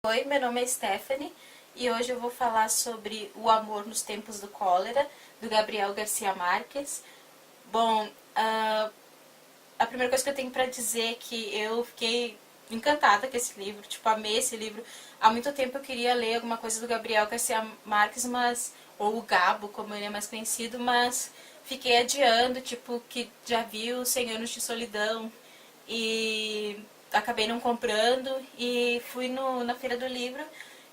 Oi, meu nome é Stephanie e hoje eu vou falar sobre O Amor nos Tempos do Cólera, do Gabriel Garcia Marques. Bom, a primeira coisa que eu tenho pra dizer é que eu fiquei encantada com esse livro, tipo, amei esse livro. Há muito tempo eu queria ler alguma coisa do Gabriel Garcia Marques, ou o Gabo, como ele é mais conhecido, mas fiquei adiando, tipo, que já vi os 100 Anos de Solidão e acabei não comprando e fui na Feira do Livro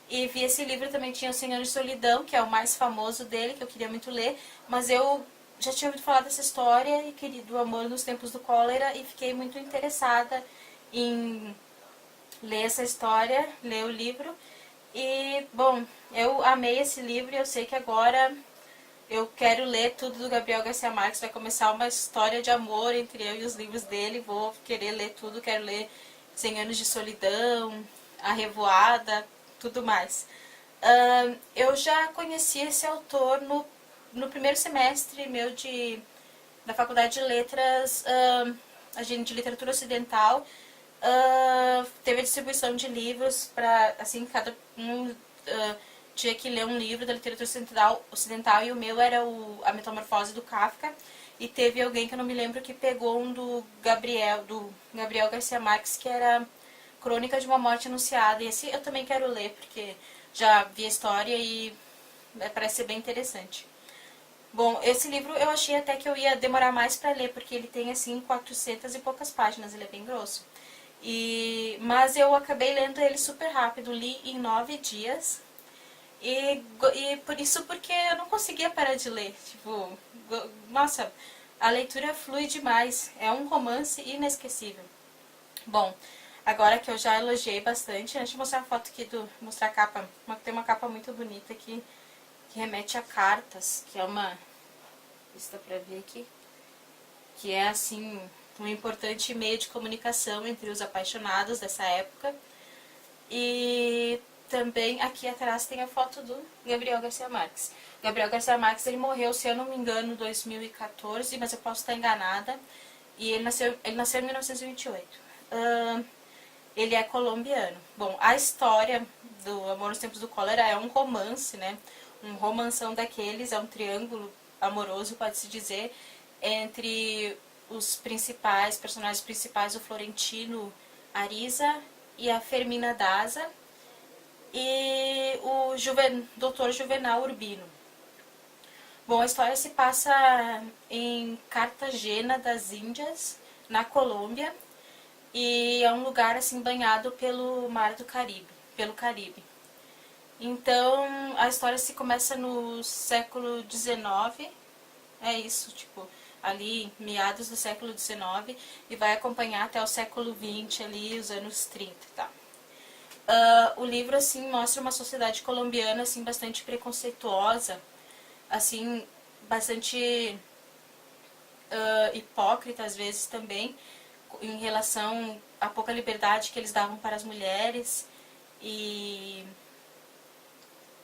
e vi esse livro. Também tinha O Senhor de Solidão, que é o mais famoso dele, que eu queria muito ler, mas eu já tinha ouvido falar dessa história e queria do amor nos tempos do cólera e fiquei muito interessada em ler essa história, ler o livro. E, bom, eu amei esse livro e eu sei que agora eu quero ler tudo do Gabriel Garcia Marques. Vai começar uma história de amor entre eu e os livros dele. Vou querer ler tudo. Quero ler 100 Anos de Solidão, A Revoada, tudo mais. Eu já conheci esse autor no primeiro semestre meu da Faculdade de Letras, de Literatura Ocidental. Teve a distribuição de livros para, assim, cada um tinha que ler um livro da literatura ocidental, e o meu era A Metamorfose do Kafka. E teve alguém que eu não me lembro que pegou um do Gabriel Garcia Marques, que era Crônica de uma Morte Anunciada. E esse eu também quero ler, porque já vi a história e parece ser bem interessante. Bom, esse livro eu achei até que eu ia demorar mais para ler, porque ele tem assim 400 e poucas páginas, ele é bem grosso. Mas eu acabei lendo ele super rápido, li em 9 dias. E por isso, porque eu não conseguia parar de ler. Tipo, nossa, a leitura flui demais. É um romance inesquecível. Bom, agora que eu já elogiei bastante, antes de mostrar a foto aqui, mostrar a capa. Tem uma capa muito bonita aqui, que remete a cartas, que é uma... Isso dá pra ver aqui. Que é, assim, um importante meio de comunicação entre os apaixonados dessa época. E também aqui atrás tem a foto do Gabriel Garcia Marques. Gabriel Garcia Marques, ele morreu, se eu não me engano, em 2014, mas eu posso estar enganada. E ele nasceu em 1928. Ele é colombiano. Bom, a história do Amor nos Tempos do Cólera é um romance, né? Um romanção daqueles, é um triângulo amoroso, pode-se dizer, entre os personagens principais, o Florentino Ariza e a Fermina Daza, e o Dr. Juvenal Urbino. Bom, a história se passa em Cartagena das Índias, na Colômbia, e é um lugar assim banhado pelo Mar do Caribe, pelo Caribe. Então, a história se começa no século XIX, é isso, tipo, ali meados do século XIX, e vai acompanhar até o século XX, ali os anos 30 e tal. O livro, assim, mostra uma sociedade colombiana, assim, bastante preconceituosa, assim, bastante hipócrita, às vezes, também, em relação à pouca liberdade que eles davam para as mulheres, e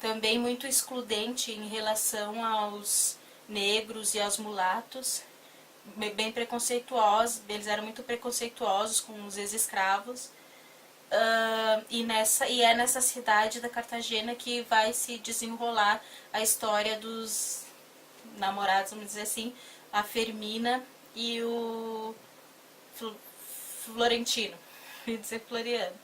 também muito excludente em relação aos negros e aos mulatos, bem preconceituosos. Eles eram muito preconceituosos com os ex-escravos. E é nessa cidade da Cartagena que vai se desenrolar a história dos namorados, vamos dizer assim, a Fermina e o Florentino, ia dizer Floriano.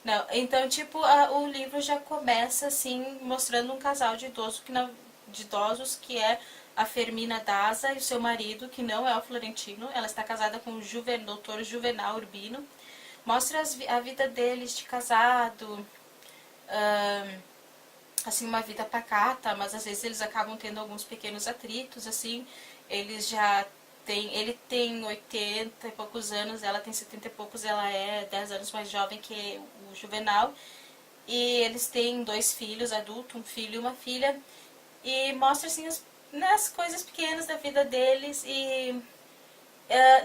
Não, então, tipo, o livro já começa, assim, mostrando um casal de idosos que é a Fermina Daza e o seu marido, que não é o Florentino. Ela está casada com o Dr. Juvenal Urbino. Mostra a vida deles de casado, assim, uma vida pacata, mas às vezes eles acabam tendo alguns pequenos atritos, assim. Ele tem 80 e poucos anos, ela tem 70 e poucos, ela é 10 anos mais jovem que o Juvenal. E eles têm 2 filhos adultos, um filho e uma filha. E mostra, assim, as coisas pequenas da vida deles. E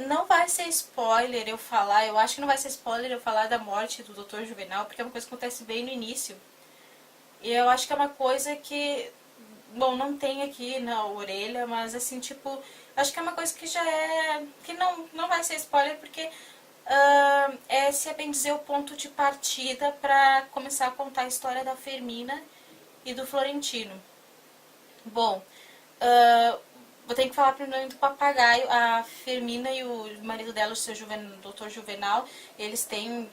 não vai ser spoiler eu falar, eu acho que não vai ser spoiler eu falar da morte do Dr. Juvenal, porque é uma coisa que acontece bem no início. E eu acho que é uma coisa que, bom, não tem aqui na orelha, mas assim, tipo, acho que é uma coisa que já é, que não vai ser spoiler, porque esse é, bem dizer, o ponto de partida para começar a contar a história da Fermina e do Florentino. Bom, vou ter que falar primeiro do papagaio. A Fermina e o marido dela, o seu Dr. Juvenal, eles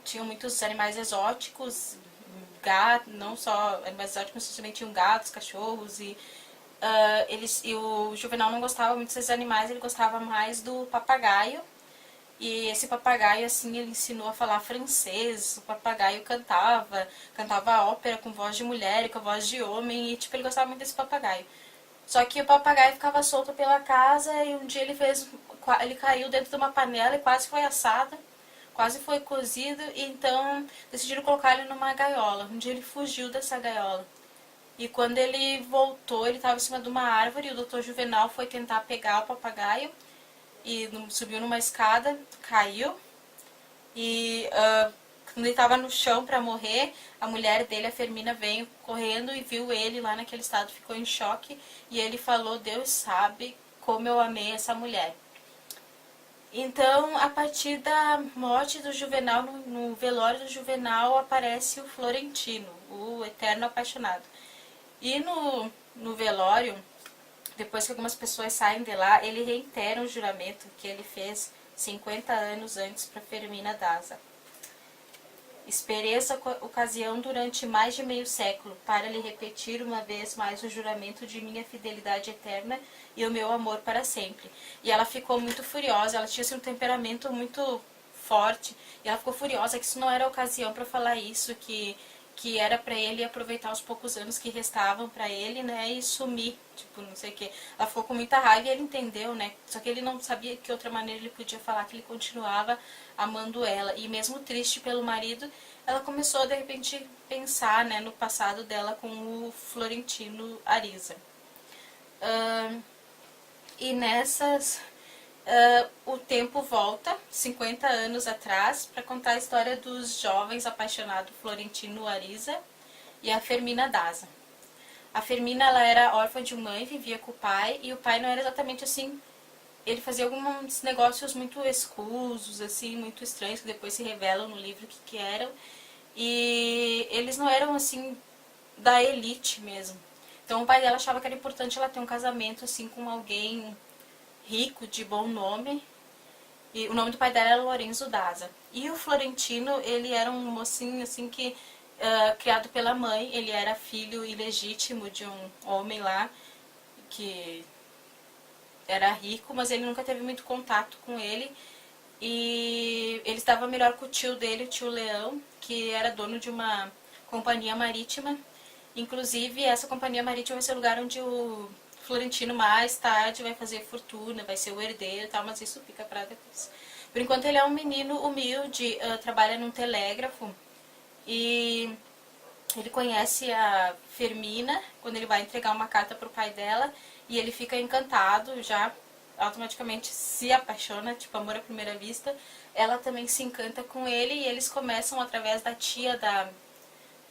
tinham muitos animais exóticos, gato, não só animais exóticos, mas também tinham gatos, cachorros e o Juvenal não gostava muito desses animais, ele gostava mais do papagaio. E esse papagaio, assim, ele ensinou a falar francês. O papagaio cantava ópera com voz de mulher e com voz de homem. E, tipo, ele gostava muito desse papagaio. Só que o papagaio ficava solto pela casa e um dia ele caiu dentro de uma panela e quase foi assado, quase foi cozido. E então decidiram colocar ele numa gaiola. Um dia ele fugiu dessa gaiola. E quando ele voltou, ele estava em cima de uma árvore e o Dr. Juvenal foi tentar pegar o papagaio e subiu numa escada, caiu e quando ele estava no chão para morrer, a mulher dele, a Fermina, veio correndo e viu ele lá naquele estado, ficou em choque e ele falou: Deus sabe como eu amei essa mulher. Então, a partir da morte do Juvenal, no velório do Juvenal, aparece o Florentino, o eterno apaixonado. E no velório, depois que algumas pessoas saem de lá, ele reitera um juramento que ele fez 50 anos antes para Fermina Daza. Esperei essa ocasião durante mais de meio século para lhe repetir uma vez mais o juramento de minha fidelidade eterna e o meu amor para sempre. E ela ficou muito furiosa, ela tinha assim, um temperamento muito forte, e ela ficou furiosa que isso não era a ocasião para falar isso, que era para ele aproveitar os poucos anos que restavam para ele, né, e sumir, tipo, não sei o que. Ela ficou com muita raiva e ele entendeu, né, só que ele não sabia que outra maneira ele podia falar que ele continuava amando ela. E mesmo triste pelo marido, ela começou de repente pensar, né, no passado dela com o Florentino Ariza. E nessas o tempo volta 50 anos atrás para contar a história dos jovens apaixonados Florentino Ariza e a Fermina Daza. A Fermina, ela era órfã de mãe, vivia com o pai, e o pai não era exatamente assim, ele fazia alguns negócios muito escusos, assim, muito estranhos, que depois se revelam no livro que eram, e eles não eram assim da elite mesmo. Então o pai dela achava que era importante ela ter um casamento assim com alguém rico, de bom nome. E o nome do pai dela era Lorenzo Daza. E o Florentino, ele era um mocinho assim que criado pela mãe, ele era filho ilegítimo de um homem lá que era rico, mas ele nunca teve muito contato com ele. E ele estava melhor com o tio dele, o tio Leão, que era dono de uma companhia marítima. Inclusive, essa companhia marítima vai ser o lugar onde o Florentino mais tarde vai fazer fortuna, vai ser o herdeiro e tal, mas isso fica para depois. Por enquanto ele é um menino humilde, trabalha num telégrafo e ele conhece a Fermina quando ele vai entregar uma carta para o pai dela e ele fica encantado, já automaticamente se apaixona, tipo amor à primeira vista. Ela também se encanta com ele e eles começam através da tia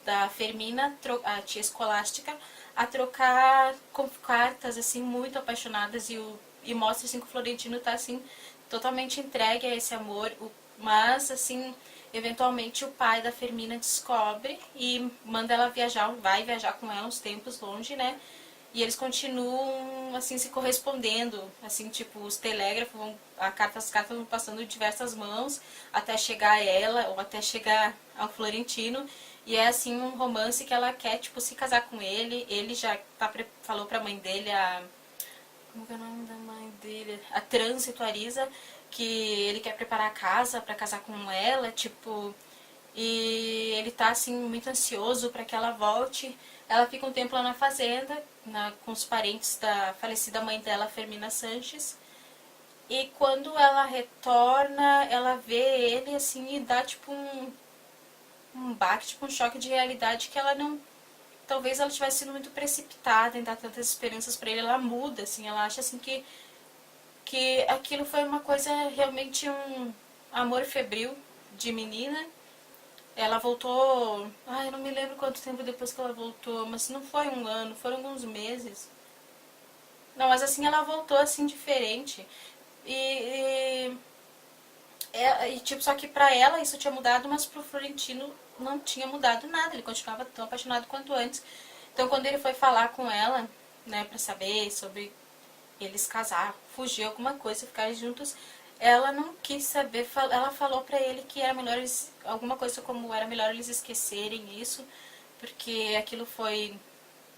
da Fermina, a tia escolástica, a trocar cartas assim muito apaixonadas e mostra assim que o Florentino tá assim totalmente entregue a esse amor, mas assim eventualmente o pai da Fermina descobre e manda ela viajar, vai viajar com ela uns tempos longe, né? E eles continuam assim se correspondendo, assim tipo os telégrafos as cartas vão passando de diversas mãos até chegar a ela ou até chegar ao Florentino. E é assim um romance que ela quer tipo se casar com ele. Ele já falou pra mãe dele, como que é o nome da mãe dele? A Trânsito Ariza, que ele quer preparar a casa pra casar com ela, tipo, e ele tá assim muito ansioso pra que ela volte. Ela fica um tempo lá na fazenda, com os parentes da falecida mãe dela, Fermina Sanches. E quando ela retorna, ela vê ele assim e dá tipo um baque, tipo um choque de realidade que ela não... Talvez ela tivesse sido muito precipitada em dar tantas esperanças pra ele. Ela muda, assim, ela acha assim que aquilo foi uma coisa, realmente um amor febril de menina. Ela voltou... Ai, eu não me lembro quanto tempo depois que ela voltou, mas não foi um ano, foram alguns meses. Não, mas assim, ela voltou assim diferente. E E tipo, só que pra ela isso tinha mudado, mas pro Florentino não tinha mudado nada, ele continuava tão apaixonado quanto antes. Então quando ele foi falar com ela, né, pra saber sobre eles casar, fugir alguma coisa, ficarem juntos, ela não quis saber, ela falou pra ele que era melhor eles, alguma coisa como era melhor eles esquecerem isso, porque aquilo foi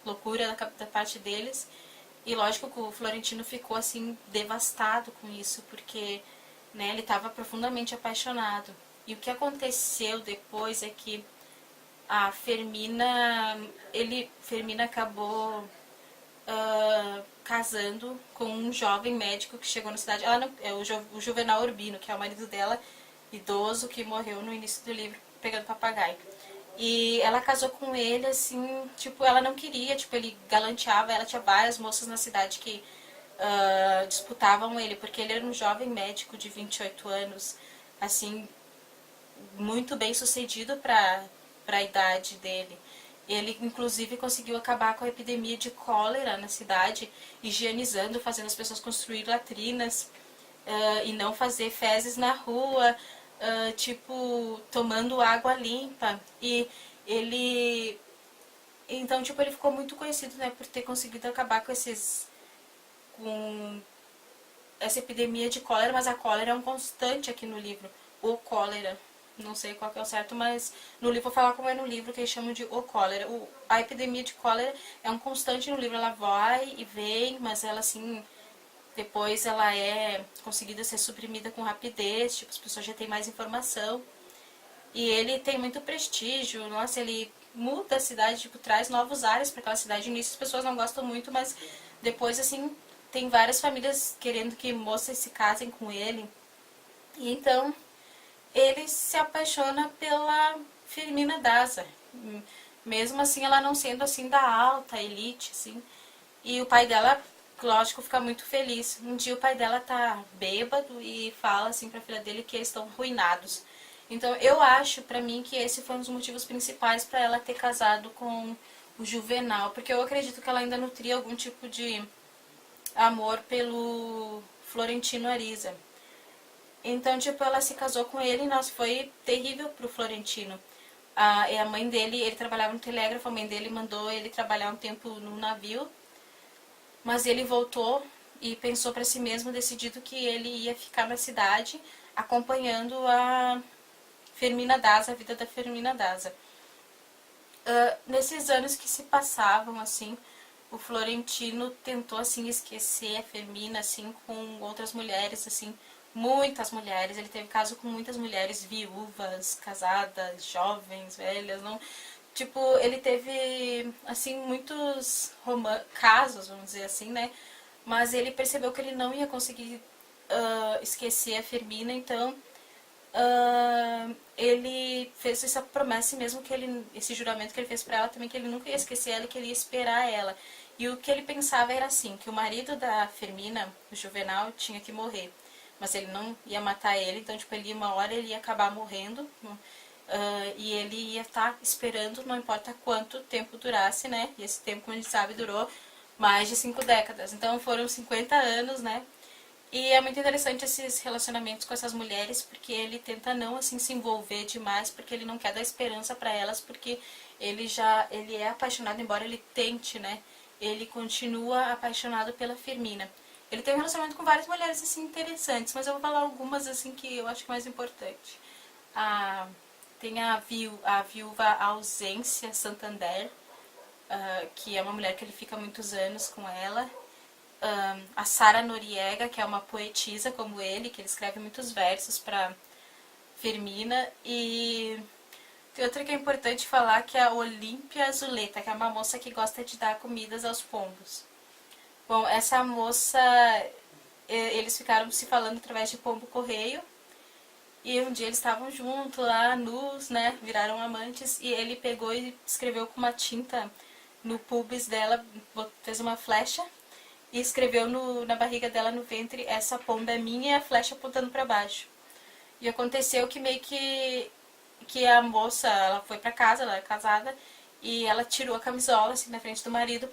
loucura da parte deles. E lógico que o Florentino ficou assim devastado com isso, porque, né, ele estava profundamente apaixonado. E o que aconteceu depois é que a Fermina acabou casando com um jovem médico que chegou na cidade. Ela não, é o Juvenal Urbino, que é o marido dela, idoso, que morreu no início do livro pegando papagaio. E ela casou com ele, assim, tipo, ela não queria, tipo, ele galanteava, ela tinha várias moças na cidade que disputavam ele, porque ele era um jovem médico de 28 anos, assim, muito bem sucedido para a idade dele. Ele, inclusive, conseguiu acabar com a epidemia de cólera na cidade, higienizando, fazendo as pessoas construir latrinas e não fazer fezes na rua, tipo, tomando água limpa. E ele... Então, tipo, ele ficou muito conhecido, né, por ter conseguido acabar com com essa epidemia de cólera, mas a cólera é um constante aqui no livro. O cólera. Não sei qual que é o certo, mas no livro vou falar como é no livro, que eles chamam de o cólera. A epidemia de cólera é um constante no livro, ela vai e vem, mas ela assim, depois ela é conseguida ser suprimida com rapidez, tipo, as pessoas já têm mais informação. E ele tem muito prestígio, nossa, ele muda a cidade, tipo, traz novos ares para aquela cidade. No início as pessoas não gostam muito, mas depois, assim, tem várias famílias querendo que moças se casem com ele. E então ele se apaixona pela Firmina Daza. Mesmo assim, ela não sendo assim da alta elite, assim. E o pai dela, lógico, fica muito feliz. Um dia o pai dela tá bêbado e fala assim pra filha dele que eles estão ruinados. Então eu acho, pra mim, que esse foi um dos motivos principais pra ela ter casado com o Juvenal. Porque eu acredito que ela ainda nutria algum tipo de amor pelo Florentino Ariza. Então, tipo, ela se casou com ele e, nossa, foi terrível pro Florentino. E a mãe dele, ele trabalhava no telégrafo, a mãe dele mandou ele trabalhar um tempo no navio, mas ele voltou e pensou para si mesmo, decidido que ele ia ficar na cidade acompanhando a Fermina Daza, a vida da Fermina Daza. Nesses anos que se passavam, assim, o Florentino tentou, assim, esquecer a Fermina, assim, com outras mulheres, assim, muitas mulheres. Ele teve caso com muitas mulheres viúvas, casadas, jovens, velhas, não... Tipo, ele teve, assim, muitos casos, vamos dizer assim, né? Mas ele percebeu que ele não ia conseguir esquecer a Fermina, então ele fez essa promessa mesmo, que ele, esse juramento que ele fez pra ela também, que ele nunca ia esquecer ela e que ele ia esperar ela. E o que ele pensava era assim, que o marido da Fermina, o Juvenal, tinha que morrer. Mas ele não ia matar ele, então tipo, ele, uma hora ele ia acabar morrendo, e ele ia estar esperando, não importa quanto tempo durasse, né? E esse tempo, como a gente sabe, durou mais de 5 décadas. Então foram 50 anos, né? E é muito interessante esses relacionamentos com essas mulheres, porque ele tenta não assim se envolver demais, porque ele não quer dar esperança para elas, porque ele é apaixonado, embora ele tente, né? Ele continua apaixonado pela Firmina. Ele tem um relacionamento com várias mulheres assim interessantes, mas eu vou falar algumas assim que eu acho mais importante. Tem a viúva Ausência Santander, que é uma mulher que ele fica muitos anos com ela. A Sara Noriega, que é uma poetisa como ele, que ele escreve muitos versos para Firmina. E tem outra que é importante falar, que é a Olímpia Zuleta, que é uma moça que gosta de dar comidas aos pombos. Bom, essa moça, eles ficaram se falando através de pombo-correio. E um dia eles estavam juntos lá, nus, né, viraram amantes. E ele pegou e escreveu com uma tinta no pubis dela, fez uma flecha. E escreveu na barriga dela, no ventre, essa pomba é minha, e a flecha apontando para baixo. E aconteceu que meio que a moça, ela foi para casa, ela era casada, e ela tirou a camisola assim na frente do marido,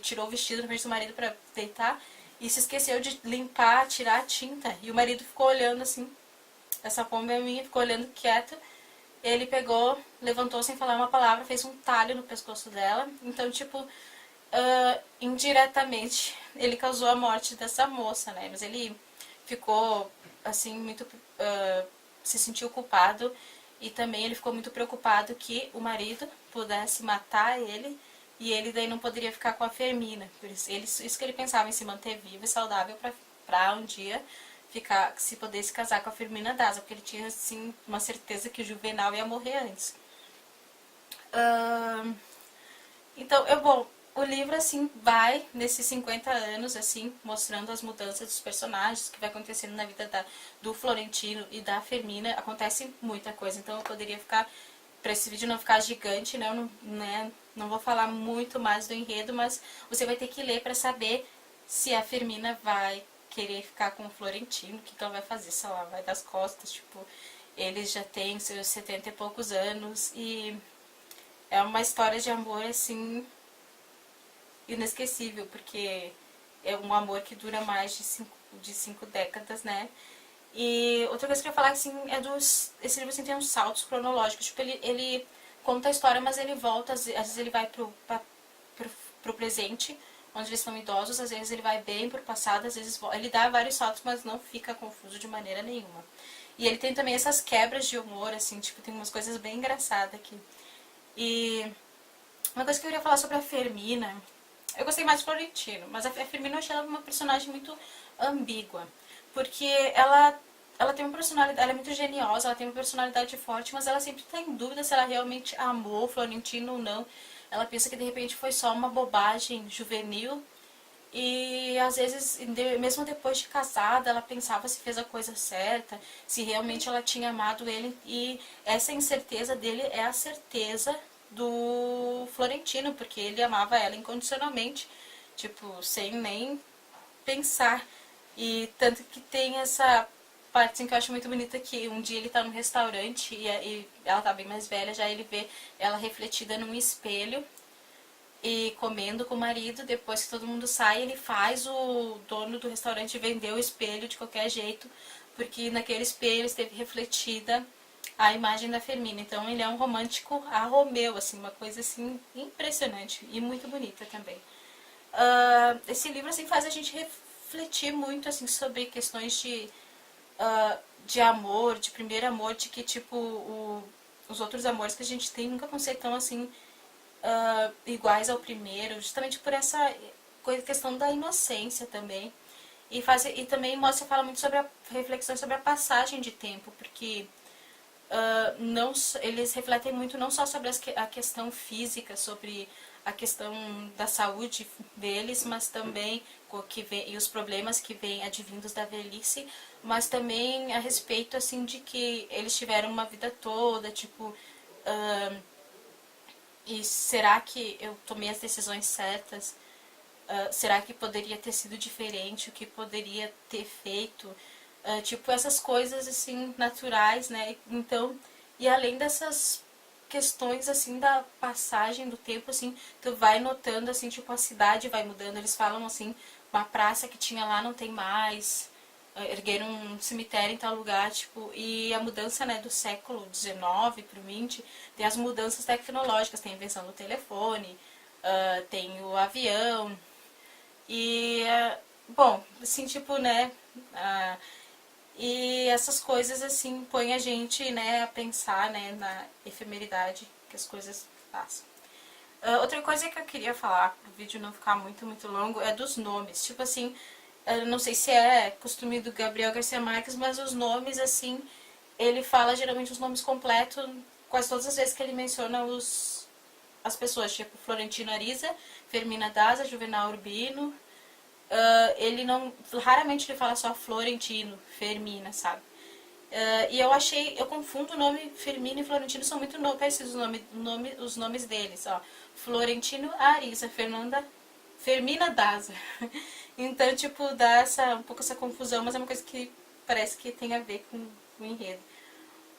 tirou o vestido na frente do marido para deitar, e se esqueceu de limpar, tirar a tinta. E o marido ficou olhando assim, essa pomba é minha, ficou olhando quieto. Ele pegou, levantou sem falar uma palavra, fez um talho no pescoço dela. Então, tipo, indiretamente, ele causou a morte dessa moça, né? Mas ele ficou, assim, muito... se sentiu culpado. E também ele ficou muito preocupado que o marido pudesse matar ele e ele daí não poderia ficar com a Fermina. Por isso, isso que ele pensava, em se manter vivo e saudável para um dia se pudesse casar com a Fermina Daza, porque ele tinha assim uma certeza que o Juvenal ia morrer antes. Então, bom, o livro assim vai nesses 50 anos assim mostrando as mudanças dos personagens que vai acontecendo na vida do Florentino e da Fermina. Acontece muita coisa, então eu poderia ficar, para esse vídeo não ficar gigante, né, não vou falar muito mais do enredo, mas você vai ter que ler para saber se a Fermina vai querer ficar com o Florentino, o que ela vai fazer, se ela vai das costas, tipo, eles já têm seus 70 e poucos anos e é uma história de amor assim inesquecível, porque é um amor que dura mais de cinco décadas, né? E outra coisa que eu ia falar, assim, esse livro assim, tem uns saltos cronológicos, tipo, ele conta a história, mas ele volta, às vezes ele vai pro presente, onde eles estão idosos, às vezes ele vai bem pro passado, às vezes ele dá vários saltos, mas não fica confuso de maneira nenhuma. E ele tem também essas quebras de humor, assim, tipo, tem umas coisas bem engraçadas aqui. E uma coisa que eu queria falar sobre a Fermina, eu gostei mais do Florentino, mas a Fermina eu achei ela uma personagem muito ambígua, porque ela tem uma personalidade, ela é muito geniosa, ela tem uma personalidade forte, mas ela sempre está em dúvida se ela realmente amou o Florentino ou não. Ela pensa que de repente foi só uma bobagem juvenil e às vezes, mesmo depois de casada, ela pensava se fez a coisa certa, se realmente ela tinha amado ele, e essa incerteza dele é a certeza do Florentino, porque ele amava ela incondicionalmente, tipo, sem nem pensar. E tanto que tem essa parte assim, que eu acho muito bonita, que um dia ele tá num restaurante e ela tá bem mais velha, já ele vê ela refletida num espelho e comendo com o marido. Depois que todo mundo sai, ele faz o dono do restaurante vender o espelho de qualquer jeito, porque naquele espelho esteve refletida a imagem da Fermina. Então ele é um romântico a Romeu, assim, uma coisa assim impressionante e muito bonita também. Esse livro assim faz a gente refletir muito assim sobre questões de amor, de primeiro amor, de que tipo os outros amores que a gente tem nunca vão ser tão assim iguais ao primeiro, justamente por essa questão da inocência também. E também fala muito sobre a reflexão sobre a passagem de tempo, porque eles refletem muito não só sobre a questão física, sobre a questão da saúde deles, mas também e os problemas que vêm advindos da velhice, mas também a respeito assim de que eles tiveram uma vida toda, tipo, e será que eu tomei as decisões certas? Será que poderia ter sido diferente? O que poderia ter feito? Tipo, essas coisas, assim, naturais, né? Então, e além dessas questões, assim, da passagem do tempo, assim, tu vai notando, assim, tipo, a cidade vai mudando. Eles falam, assim, uma praça que tinha lá não tem mais, ergueram um cemitério em tal lugar, tipo, e a mudança, né, do século XIX pro XX, tem as mudanças tecnológicas, tem a invenção do telefone, tem o avião, e, bom, assim, tipo, né, e essas coisas, assim, põem a gente, né, a pensar, né, na efemeridade que as coisas passam. Outra coisa que eu queria falar, para o vídeo não ficar muito, muito longo, é dos nomes. Tipo assim, eu não sei se é costume do Gabriel Garcia Marques, mas os nomes, assim, ele fala geralmente os nomes completos quase todas as vezes que ele menciona as pessoas, tipo Florentino Ariza, Fermina Daza, Juvenal Urbino. Ele não, raramente ele fala só Florentino, Fermina, sabe? E eu confundo o nome Fermina e Florentino, são muito parecidos os nomes deles, ó. Florentino Ariza, Fermina Daza. Então, tipo, dá um pouco essa confusão, mas é uma coisa que parece que tem a ver com o enredo.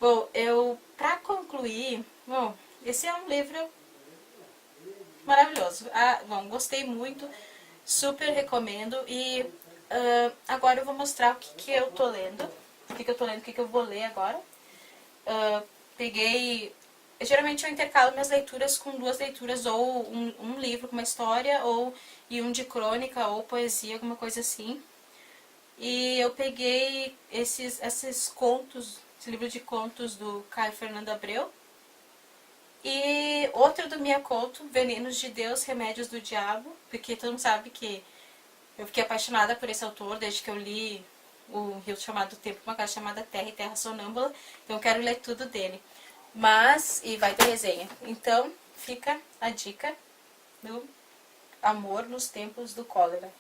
Bom, pra concluir, esse é um livro maravilhoso. Bom, gostei muito, super recomendo. E agora eu vou mostrar o que eu tô lendo. que eu tô lendo, o que eu vou ler agora. Peguei... Geralmente eu intercalo minhas leituras com 2 leituras, ou um livro com uma história, e um de crônica, ou poesia, alguma coisa assim. E eu peguei esses contos, esse livro de contos do Caio Fernando Abreu. E outro do Miyakoto, Venenos de Deus, Remédios do Diabo, porque todo mundo sabe que eu fiquei apaixonada por esse autor desde que eu li o Rio Chamado Tempo, uma casa chamada Terra e Terra Sonâmbula, então eu quero ler tudo dele. E vai ter resenha. Então, fica a dica do Amor nos Tempos do Cólera.